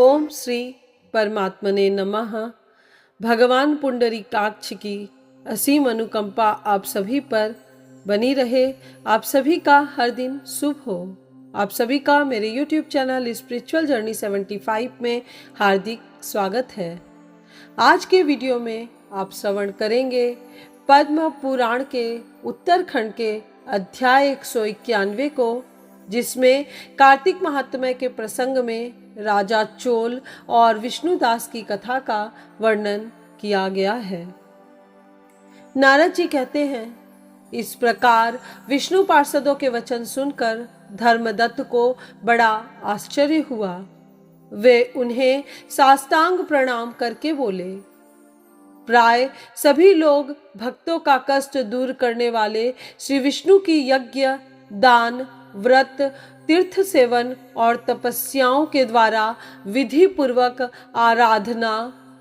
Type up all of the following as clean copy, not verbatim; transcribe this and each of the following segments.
ओम श्री परमात्मने नमः। भगवान पुंडरीकाक्ष की असीम अनुकंपा आप सभी पर बनी रहे। आप सभी का हर दिन शुभ हो। आप सभी का मेरे YouTube चैनल स्पिरिचुअल जर्नी 75 में हार्दिक स्वागत है। आज के वीडियो में आप श्रवण करेंगे पद्म पुराण के उत्तरखंड के अध्याय 191 को, जिसमें कार्तिक महात्म्य के प्रसंग में राजा चोल और विष्णुदास की कथा का वर्णन किया गया है। नारद जी कहते हैं, इस प्रकार विष्णु पार्षदों के वचन सुनकर धर्मदत्त को बड़ा आश्चर्य हुआ। वे उन्हें साष्टांग प्रणाम करके बोले, प्राय सभी लोग भक्तों का कष्ट दूर करने वाले श्री विष्णु की यज्ञ, दान, व्रत, तीर्थ सेवन और तपस्याओं के द्वारा विधि पूर्वक आराधना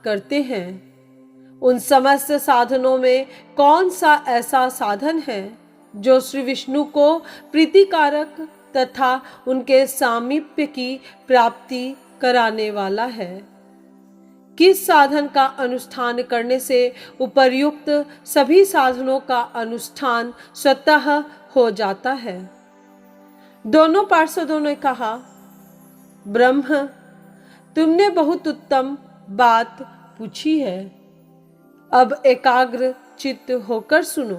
करते हैं। उन समस्त साधनों में कौन सा ऐसा साधन है जो श्री विष्णु को प्रीतिकारक तथा उनके सामीप्य की प्राप्ति कराने वाला है? किस साधन का अनुष्ठान करने से उपर्युक्त सभी साधनों का अनुष्ठान स्वतः हो जाता है? दोनों पार्षदों ने कहा, ब्रह्म, तुमने बहुत उत्तम बात पूछी है। अब एकाग्र चित्त होकर सुनो।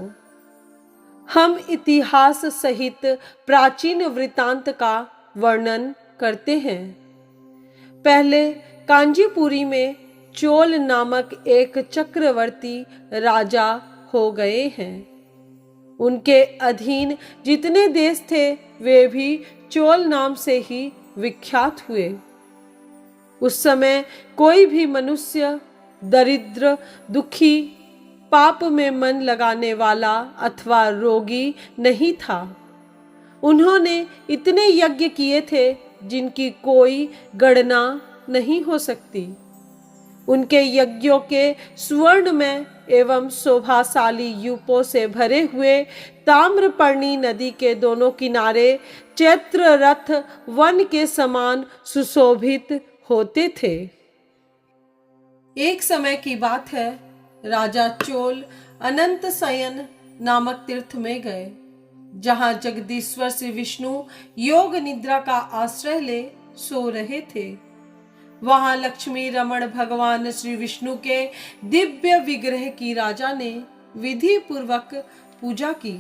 हम इतिहास सहित प्राचीन वृत्तांत का वर्णन करते हैं। पहले कांजीपुरी में चोल नामक एक चक्रवर्ती राजा हो गए हैं। उनके अधीन जितने देश थे वे भी चोल नाम से ही विख्यात हुए। उस समय कोई भी मनुष्य दरिद्र, दुखी, पाप में मन लगाने वाला अथवा रोगी नहीं था। उन्होंने इतने यज्ञ किए थे जिनकी कोई गणना नहीं हो सकती। उनके यज्ञों के सुवर्णमय एवं शोभाशाली यूपों से भरे हुए ताम्रपर्णी नदी के दोनों किनारे चैत्र रथ वन के समान सुशोभित होते थे। एक समय की बात है, राजा चोल अनंत शयन नामक तीर्थ में गए, जहां जगदीश्वर श्री विष्णु योग निद्रा का आश्रय ले सो रहे थे। वहां लक्ष्मी रमण भगवान श्री विष्णु के दिव्य विग्रह की राजा ने विधि पूर्वक पूजा की।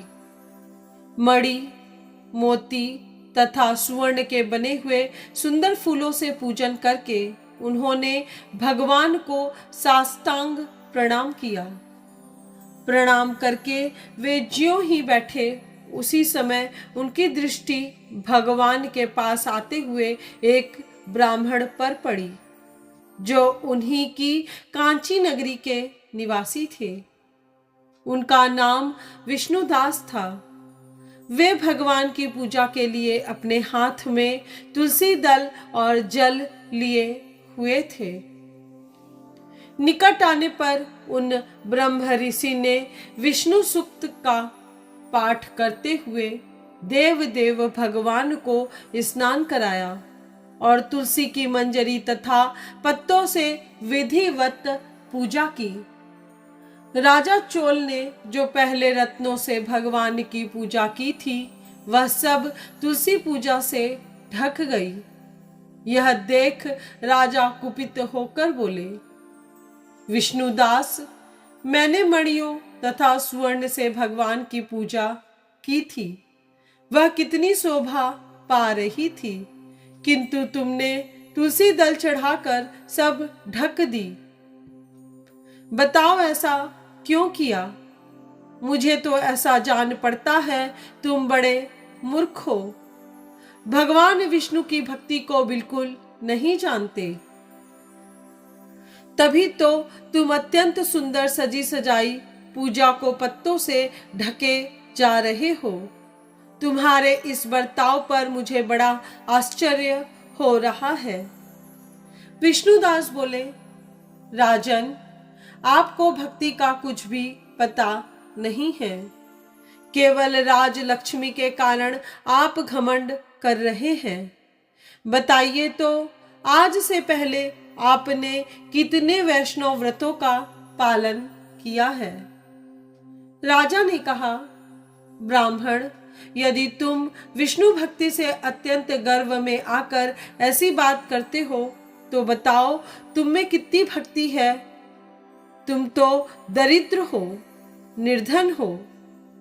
मणि, मोती तथा सुवर्ण के बने हुए सुंदर फूलों से पूजन करके उन्होंने भगवान को साष्टांग प्रणाम किया। प्रणाम करके वे ज्यों ही बैठे, उसी समय उनकी दृष्टि भगवान के पास आते हुए एक ब्राह्मण पर पड़ी, जो उन्हीं की कांची नगरी के निवासी थे। उनका नाम विष्णुदास था। वे भगवान की पूजा के लिए अपने हाथ में तुलसी दल और जल लिए हुए थे। निकट आने पर उन ब्रह्म ऋषि ने विष्णु सूक्त का पाठ करते हुए देव देव भगवान को स्नान कराया और तुलसी की मंजरी तथा पत्तों से विधिवत पूजा की। राजा चोल ने जो पहले रत्नों से भगवान की पूजा की थी, वह सब तुलसी पूजा से ढक गई। यह देख राजा कुपित होकर बोले, विष्णुदास, मैंने मणियों तथा सुवर्ण से भगवान की पूजा की थी। वह कितनी शोभा पा रही थी, किंतु तुमने तुलसी दल चढ़ाकर सब ढक दी। बताओ ऐसा क्यों किया? मुझे तो ऐसा जान पड़ता है तुम बड़े मूर्ख हो, भगवान विष्णु की भक्ति को बिल्कुल नहीं जानते। तभी तो तुम अत्यंत सुंदर सजी सजाई पूजा को पत्तों से ढके जा रहे हो। तुम्हारे इस बर्ताव पर मुझे बड़ा आश्चर्य हो रहा है। विष्णुदास बोले, राजन, आपको भक्ति का कुछ भी पता नहीं है। केवल राज लक्ष्मी के कारण आप घमंड कर रहे हैं। बताइए तो, आज से पहले आपने कितने वैष्णव व्रतों का पालन किया है? राजा ने कहा, ब्राह्मण, यदि तुम विष्णु भक्ति से अत्यंत गर्व में आकर ऐसी बात करते हो तो बताओ तुम में कितनी भक्ति है? तुम तो दरिद्र हो, निर्धन हो।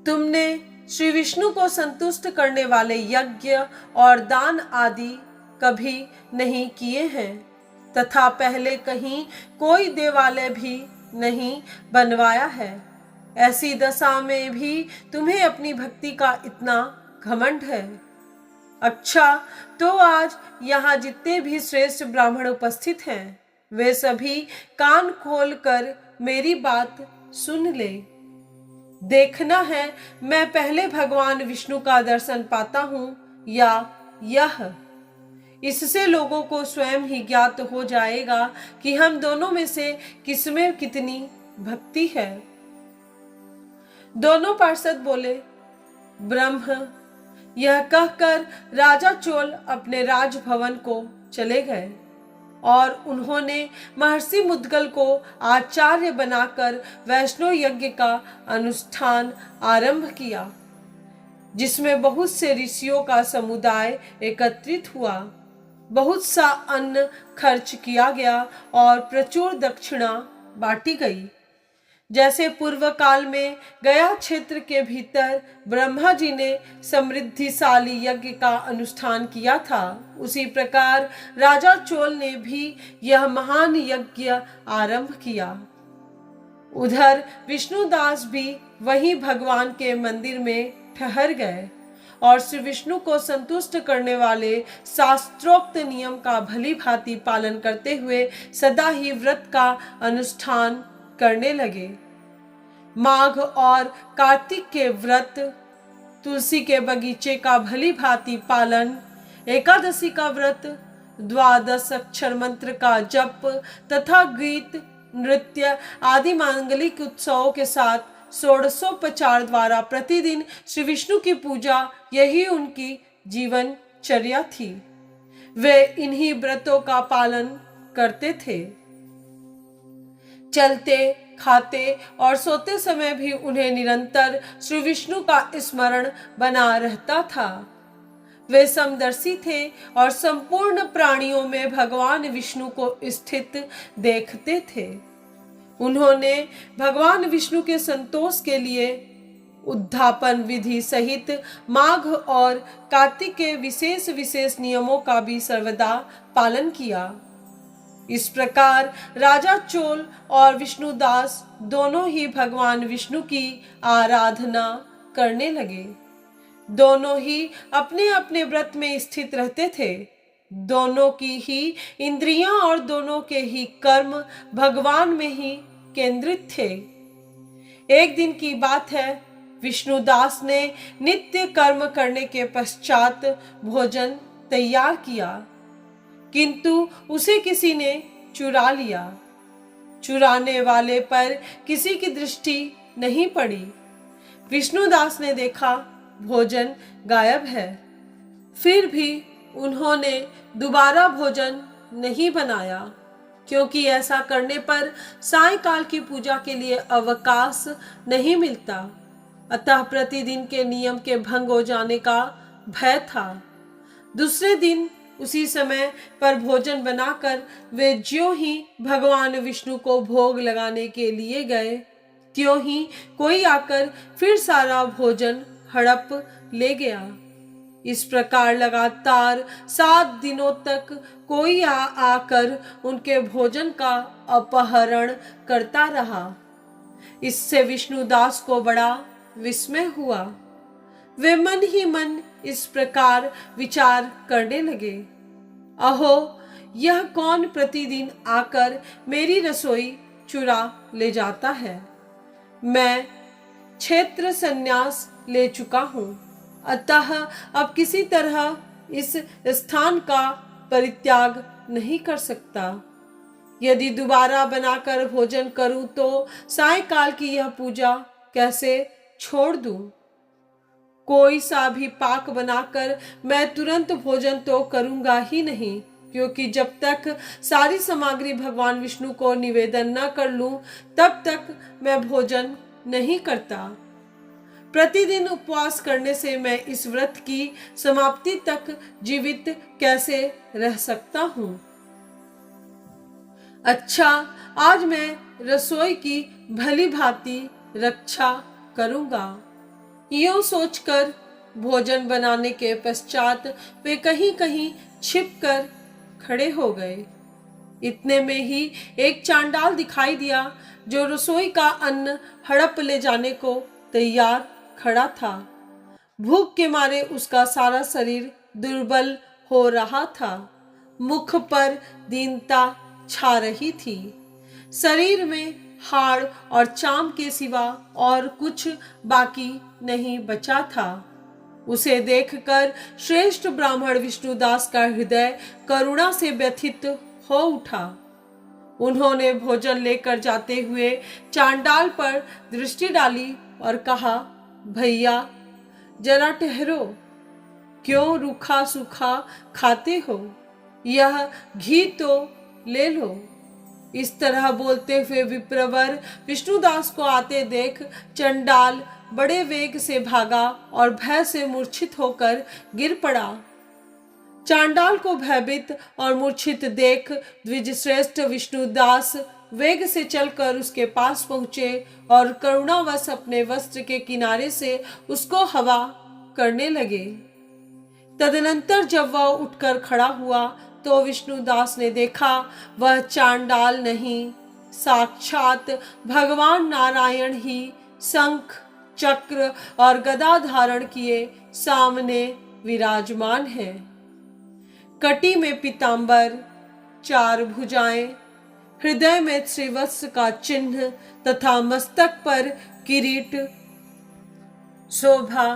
तुमने श्री विष्णु को संतुष्ट करने वाले यज्ञ और दान आदि कभी नहीं किए हैं तथा पहले कहीं कोई देवालय भी नहीं बनवाया है। ऐसी दशा में भी तुम्हें अपनी भक्ति का इतना घमंड है। अच्छा, तो आज यहाँ जितने भी श्रेष्ठ ब्राह्मण उपस्थित हैं वे सभी कान खोलकर मेरी बात सुन ले। देखना है मैं पहले भगवान विष्णु का दर्शन पाता हूँ या यह। इससे लोगों को स्वयं ही ज्ञात हो जाएगा कि हम दोनों में से किसमें कितनी भक्ति है। दोनों पार्षद बोले, ब्रह्म। यह कहकर राजा चोल अपने राजभवन को चले गए और उन्होंने महर्षि मुद्गल को आचार्य बनाकर वैष्णव यज्ञ का अनुष्ठान आरंभ किया, जिसमें बहुत से ऋषियों का समुदाय एकत्रित हुआ। बहुत सा अन्न खर्च किया गया और प्रचुर दक्षिणा बांटी गई। जैसे पूर्व काल में गया क्षेत्र के भीतर ब्रह्मा जी ने समृद्धिशाली यज्ञ का अनुष्ठान किया था, उसी प्रकार राजा चोल ने भी यह महान यज्ञ आरंभ किया। उधर विष्णुदास भी वहीं भगवान के मंदिर में ठहर गए और श्री विष्णु को संतुष्ट करने वाले शास्त्रोक्त नियम का भली भांति पालन करते हुए सदा ही व्रत का अनुष्ठान करने लगे। माघ और कार्तिक के व्रत, तुलसी के बगीचे का भली भांति पालन, एकादशी का व्रत, द्वादश अक्षर मंत्र का जप तथा गीत, नृत्य आदि मांगलिक उत्सवों के साथ षोडशोपचार द्वारा प्रतिदिन श्री विष्णु की पूजा, यही उनकी जीवनचर्या थी। वे इन्हीं व्रतों का पालन करते थे। चलते, खाते और सोते समय भी उन्हें निरंतर श्री विष्णु का स्मरण बना रहता था। वे समदर्शी थे और संपूर्ण प्राणियों में भगवान विष्णु को स्थित देखते थे। उन्होंने भगवान विष्णु के संतोष के लिए उद्धापन विधि सहित माघ और कार्तिक के विशेष विशेष नियमों का भी सर्वदा पालन किया। इस प्रकार राजा चोल और विष्णुदास दोनों ही भगवान विष्णु की आराधना करने लगे। दोनों ही अपने अपने व्रत में स्थित रहते थे। दोनों की ही इंद्रियां और दोनों के ही कर्म भगवान में ही केंद्रित थे। एक दिन की बात है, विष्णुदास ने नित्य कर्म करने के पश्चात भोजन तैयार किया, किंतु उसे किसी ने चुरा लिया। चुराने वाले पर किसी की दृष्टि नहीं पड़ी। विष्णुदास ने देखा भोजन गायब है। फिर भी उन्होंने दोबारा भोजन नहीं बनाया, क्योंकि ऐसा करने पर सायंकाल की पूजा के लिए अवकाश नहीं मिलता। अतः प्रतिदिन के नियम के भंग हो जाने का भय था। दूसरे दिन उसी समय पर भोजन बनाकर वे ज्यों ही भगवान विष्णु को भोग लगाने के लिए गए, त्यों ही कोई आकर फिर सारा भोजन हड़प ले गया। इस प्रकार लगातार 7 दिनों तक कोई आकर उनके भोजन का अपहरण करता रहा। इससे विष्णुदास को बड़ा विस्मय हुआ। वे मन ही मन इस प्रकार विचार करने लगे, अहो, यह कौन प्रतिदिन आकर मेरी रसोई चुरा ले जाता है? मैं क्षेत्र संन्यास ले चुका हूँ, अतः अब किसी तरह इस स्थान का परित्याग नहीं कर सकता। यदि दोबारा बनाकर भोजन करूं तो सायंकाल की यह पूजा कैसे छोड़ दूं? कोई सा भी पाक बनाकर मैं तुरंत भोजन तो करूंगा ही नहीं, क्योंकि जब तक सारी सामग्री भगवान विष्णु को निवेदन न कर लूं, तब तक मैं भोजन नहीं करता। प्रतिदिन उपवास करने से मैं इस व्रत की समाप्ति तक जीवित कैसे रह सकता हूँ? अच्छा, आज मैं रसोई की भली भांति रक्षा करूंगा। यूं सोचकर भोजन बनाने के पश्चात वे कहीं कहीं छिपकर खड़े हो गए। इतने में ही एक चांडाल दिखाई दिया जो रसोई का अन्न हड़प ले जाने को तैयार खड़ा था। भूख के मारे उसका सारा शरीर दुर्बल हो रहा था। मुख पर दीनता छा रही थी। शरीर में हाड़ और चाम के सिवा और कुछ बाकी नहीं बचा था। उसे देखकर श्रेष्ठ ब्राह्मण विष्णुदास का हृदय करुणा से व्यथित हो उठा। उन्होंने भोजन लेकर जाते हुए चांडाल पर दृष्टि डाली और कहा, भैया जरा ठहरो, क्यों रूखा सूखा खाते हो? यह घी तो ले लो। इस तरह बोलते हुए विप्रवर विष्णुदास को आते देख चंडाल बड़े वेग से भागा और भय से मूर्छित होकर गिर पड़ा। चांडाल को भयभीत और मूर्छित देख द्विजश्रेष्ठ विष्णुदास वेग से चलकर उसके पास पहुंचे और करुणावश अपने वस्त्र के किनारे से उसको हवा करने लगे। तदनंतर जब वह उठकर खड़ा हुआ तो विष्णुदास ने देखा वह चांडाल नहीं, साक्षात भगवान नारायण ही शंख चक्र और गदा धारण किए सामने विराजमान है। कटी में पीतांबर, 4 भुजाएं, हृदय में श्रीवत्स का चिन्ह तथा मस्तक पर किरीट शोभा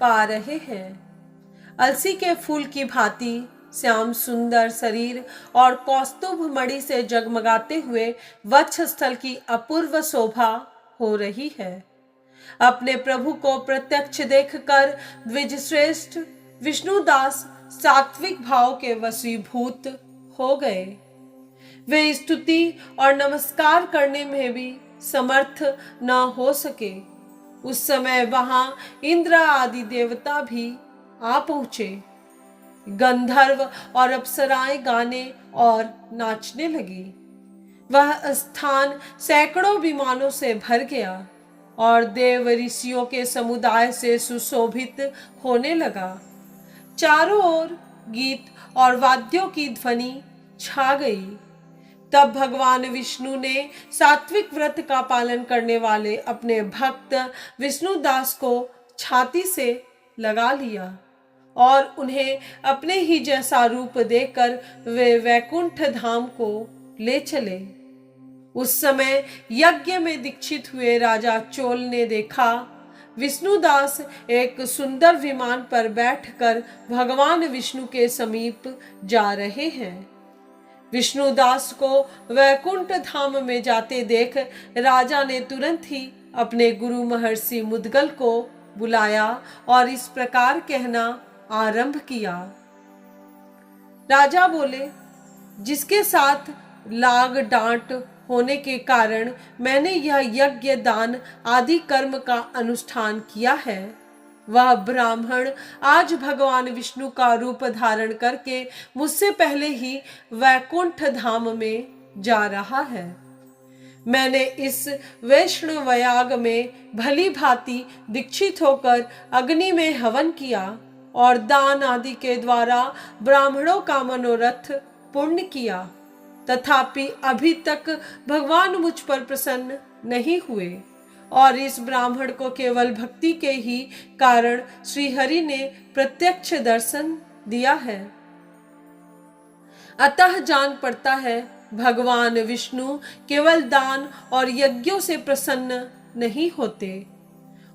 पा रहे हैं। अलसी के फूल की भांति श्याम सुंदर शरीर और कौस्तुभ मणि से जगमगाते हुए वक्षस्थल की अपूर्व शोभा हो रही है। अपने प्रभु को प्रत्यक्ष देखकर द्विजश्रेष्ठ विष्णुदास सात्विक भाव के वशीभूत हो गए। वे स्तुति और नमस्कार करने में भी समर्थ न हो सके। उस समय वहां इंद्र आदि देवता भी आ पहुंचे। गंधर्व और अप्सराएं गाने और नाचने लगी। वह स्थान सैकड़ों विमानों से भर गया और देव ऋषियों के समुदाय से सुशोभित होने लगा। चारों ओर गीत और वाद्यों की ध्वनि छा गई। तब भगवान विष्णु ने सात्विक व्रत का पालन करने वाले अपने भक्त विष्णुदास को छाती से लगा लिया और उन्हें अपने ही जैसा रूप देकर वे वैकुंठ धाम को ले चले। उस समय यज्ञ में दीक्षित हुए राजा चोल ने देखा विष्णुदास एक सुंदर विमान पर बैठकर भगवान विष्णु के समीप जा रहे हैं। विष्णुदास को वैकुंठ धाम में जाते देख राजा ने तुरंत ही अपने गुरु महर्षि मुद्गल को बुलाया और इस प्रकार कहना आरंभ किया। राजा बोले, जिसके साथ लाग डांट होने के कारण मैंने यह यज्ञ दान आदि कर्म का अनुष्ठान किया है, वह ब्राह्मण आज भगवान विष्णु का रूप धारण करके मुझसे पहले ही वैकुंठ धाम में जा रहा है। मैंने इस वैष्णव याग में भली भांति दीक्षित होकर अग्नि में हवन किया और दान आदि के द्वारा ब्राह्मणों का मनोरथ पूर्ण किया, तथापि अभी तक भगवान मुझ पर प्रसन्न नहीं हुए और इस ब्राह्मण को केवल भक्ति के ही कारण श्रीहरि ने प्रत्यक्ष दर्शन दिया है। अतः जान पड़ता है भगवान विष्णु केवल दान और यज्ञों से प्रसन्न नहीं होते।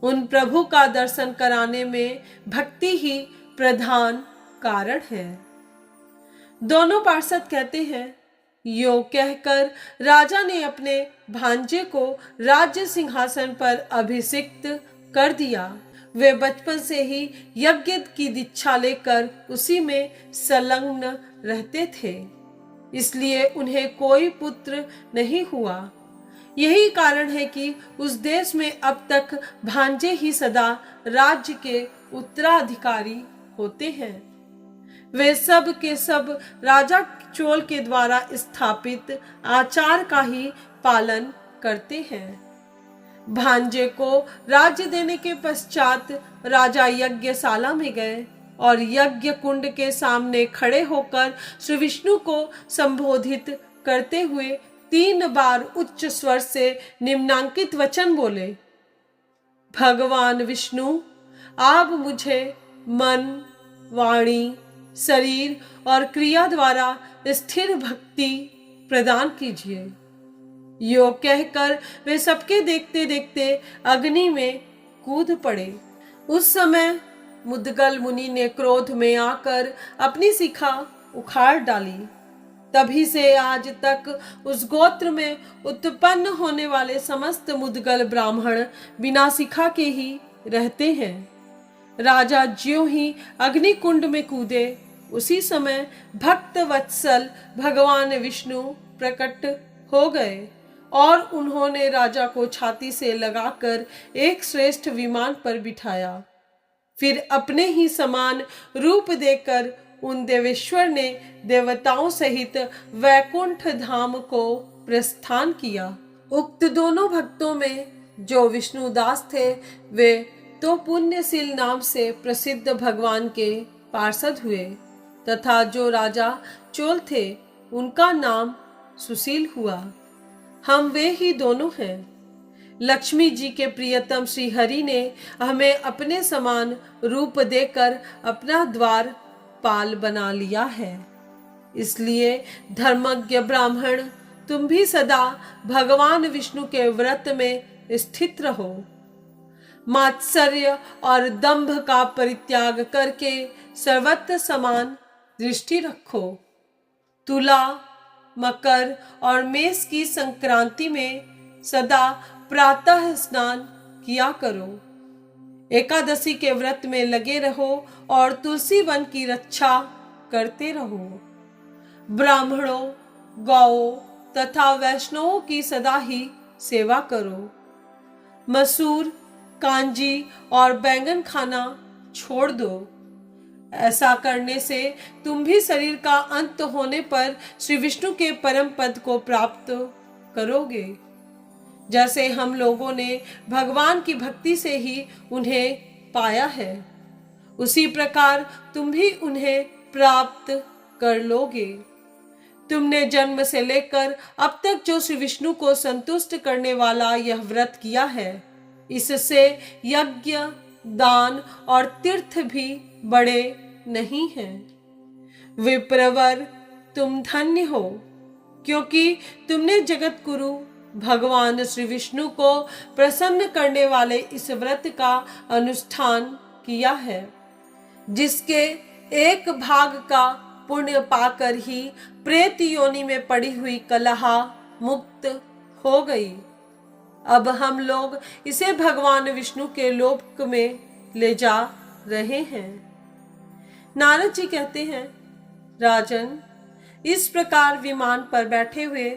उन प्रभु का दर्शन कराने में भक्ति ही प्रधान कारण है। दोनों पार्षद कहते हैं, यो कहकर राजा ने अपने भांजे को राज्य सिंहासन पर अभिषिक्त कर दिया। वे बचपन से ही यज्ञ की दीक्षा लेकर उसी में संलग्न रहते थे, इसलिए उन्हें कोई पुत्र नहीं हुआ। यही कारण है कि उस देश में अब तक भांजे ही सदा राज्य के उत्तराधिकारी होते हैं। वे सब के सब राजा चोल के द्वारा स्थापित आचार का ही पालन करते हैं। भांजे को राज्य देने के पश्चात राजा यज्ञशाला में गए और यज्ञ कुंड के सामने खड़े होकर श्री विष्णु को संबोधित करते हुए 3 बार उच्च स्वर से निम्नांकित वचन बोले। भगवान विष्णु, आप मुझे मन, वाणी, शरीर और क्रिया द्वारा स्थिर भक्ति प्रदान कीजिए। यो कहकर वे सबके देखते देखते अग्नि में कूद पड़े। उस समय मुद्गल मुनि ने क्रोध में आकर अपनी शिखा उखाड़ डाली। तभी से आज तक उस गोत्र में उत्पन्न होने वाले समस्त मुद्गल ब्राह्मण बिना शिखा के ही रहते हैं। राजा ज्यों ही अग्नि कुंड में कूदे, उसी समय भक्त वत्सल भगवान विष्णु प्रकट हो गए और उन्होंने राजा को छाती से लगाकर एक श्रेष्ठ विमान पर बिठाया। फिर अपने ही समान रूप देकर उन देवेश्वर ने देवताओं सहित वैकुंठ धाम को प्रस्थान किया। उक्त दोनों भक्तों में जो विष्णुदास थे, वे तो पुण्यशील नाम से प्रसिद्ध भगवान के पार्षद हुए, तथा जो राजा चोल थे उनका नाम सुशील हुआ। हम वे ही दोनों हैं। लक्ष्मी जी के प्रियतम श्री हरि ने हमें अपने समान रूप देकर अपना द्वार पाल बना लिया है। इसलिए धर्मज्ञ ब्राह्मण, तुम भी सदा भगवान विष्णु के व्रत में स्थित रहो। मात्सर्य और दंभ का परित्याग करके सर्वत्र समान दृष्टि रखो। तुला, मकर और मेष की संक्रांति में सदा प्रातः स्नान किया करो। एकादशी के व्रत में लगे रहो और तुलसी वन की रक्षा करते रहो। ब्राह्मणों, गौओं तथा वैष्णवों की सदा ही सेवा करो। मसूर, कांजी और बैंगन खाना छोड़ दो। ऐसा करने से तुम भी शरीर का अंत होने पर श्री विष्णु के परम पद को प्राप्त करोगे। जैसे हम लोगों ने भगवान की भक्ति से ही उन्हें पाया है, उसी प्रकार तुम भी उन्हें प्राप्त कर लोगे। तुमने जन्म से लेकर अब तक जो श्री विष्णु को संतुष्ट करने वाला यह व्रत किया है, इससे यज्ञ, दान और तीर्थ भी बड़े नहीं हैं। विप्रवर, तुम धन्य हो, क्योंकि तुमने जगत गुरु भगवान श्री विष्णु को प्रसन्न करने वाले इस व्रत का अनुष्ठान किया है, जिसके एक भाग का पुण्य पाकर ही प्रेत योनि में पड़ी हुई कलहा मुक्त हो गई। अब हम लोग इसे भगवान विष्णु के लोक में ले जा रहे हैं। नारद जी कहते हैं, राजन, इस प्रकार विमान पर बैठे हुए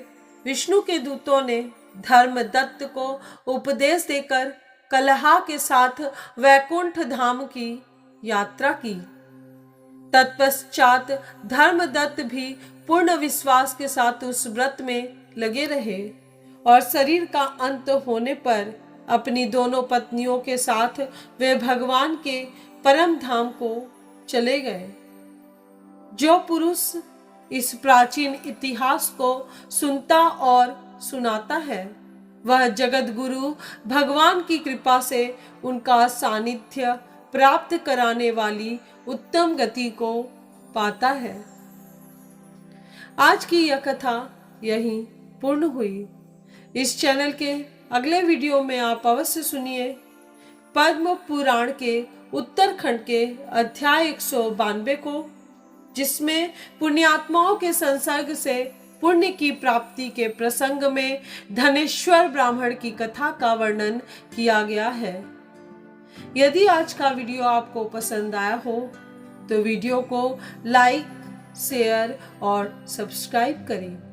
विष्णु के दूतों ने धर्मदत्त को उपदेश देकर कलहा के साथ वैकुंठ धाम की यात्रा की। तत्पश्चात धर्मदत्त भी पूर्ण विश्वास के साथ उस व्रत में लगे रहे और शरीर का अंत होने पर अपनी दोनों पत्नियों के साथ वे भगवान के परम धाम को चले गए। जो पुरुष इस प्राचीन इतिहास को सुनता और सुनाता है, वह जगत गुरु भगवान की कृपा से उनका सानिध्य प्राप्त कराने वाली उत्तम गति को पाता है। आज की यह कथा यहीं पूर्ण हुई। इस चैनल के अगले वीडियो में आप अवश्य सुनिए पद्म पुराण के उत्तरखंड के अध्याय 192 को, जिसमें पुण्यात्माओं के संसर्ग से पुण्य की प्राप्ति के प्रसंग में धनेश्वर ब्राह्मण की कथा का वर्णन किया गया है। यदि आज का वीडियो आपको पसंद आया हो तो वीडियो को लाइक, शेयर और सब्सक्राइब करें।